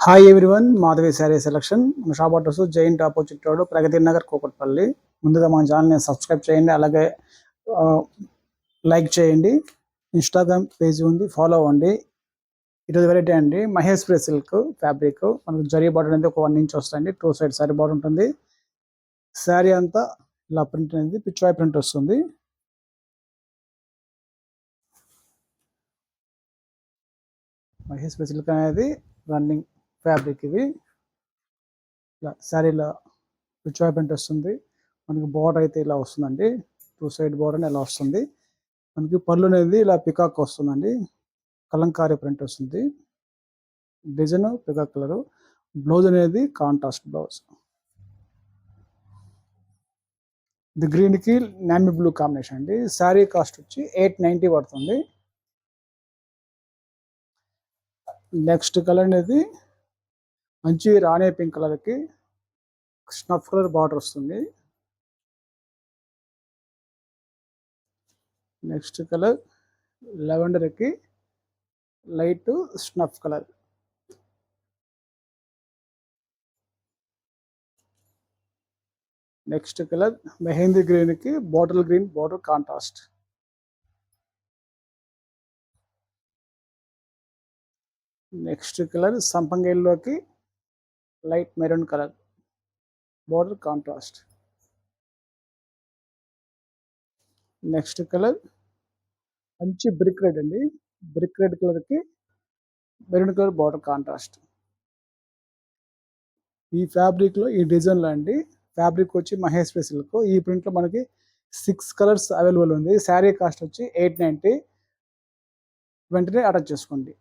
Hi everyone, Madhavi saree selection. మన shop address giant opposite road, Pragathi Nagar, Kukatpally. ముందుగా మన ఛానల్ని సబ్స్క్రైబ్ చేయండి, అలాగే లైక్ చేయండి. ఇన్స్టాగ్రామ్ పేజ్ ఉంది, ఫాలో అవ్వండి. ఈరోజు వెరైటీ అండి మహేశ్వరి సిల్క్ ఫ్యాబ్రిక్. మనకు జరీ బార్డర్ అనేది ఒక 1 ఇంచ్ వస్తుంది, 2 సైడ్ శారీ బార్డర్ ఉంటుంది. శారీ అంతా ఇలా ప్రింట్ అనేది పిచ్వాయ్ ప్రింట్ వస్తుంది. మహేశ్వరి సిల్క్ అనేది రన్నింగ్ ఫ్యాబ్రిక్. ఇవి ఇలా శారీలో పిచ్వాయ్ ప్రింట్ వస్తుంది. మనకి బార్డర్ అయితే ఇలా వస్తుందండి, 2 సైడ్ బార్డర్ ఇలా వస్తుంది. మనకి పళ్ళు అనేది ఇలా పికాక్ వస్తుందండి, కలంకారీ ప్రింట్ వస్తుంది. Design peacock colour. బ్లౌజ్ అనేది కాంట్రాస్ట్ బ్లౌజ్. ఇది గ్రీన్కి నామీ బ్లూ కాంబినేషన్ అండి. శారీ కాస్ట్ వచ్చి 890 పడుతుంది. నెక్స్ట్ కలర్ అనేది మంచి రాణి పింక్ కలర్కి స్నఫ్ కలర్ బార్డర్ వస్తుంది. నెక్స్ట్ కలర్ లెవెండర్కి light snuff colour. Next colour mehndi గ్రీన్కి bottle green border contrast. Next colour సంపంగి ఎల్లోకి light maroon colour border contrast. Next colour మంచి బ్రిక్ రెడ్ అండి, బ్రిక్ రెడ్ కలర్కి మెరూన్ కలర్ బార్డర్ కాంట్రాస్ట్. ఈ ఫ్యాబ్రిక్లో ఈ డిజైన్లో అండి, ఫ్యాబ్రిక్ వచ్చి మహేశ్వరి సిల్క్. ఈ ప్రింట్లో మనకి 6 కలర్స్ అవైలబుల్ ఉంది. శారీ కాస్ట్ వచ్చి 890. వెంటనే అటాచ్ చేసుకోండి.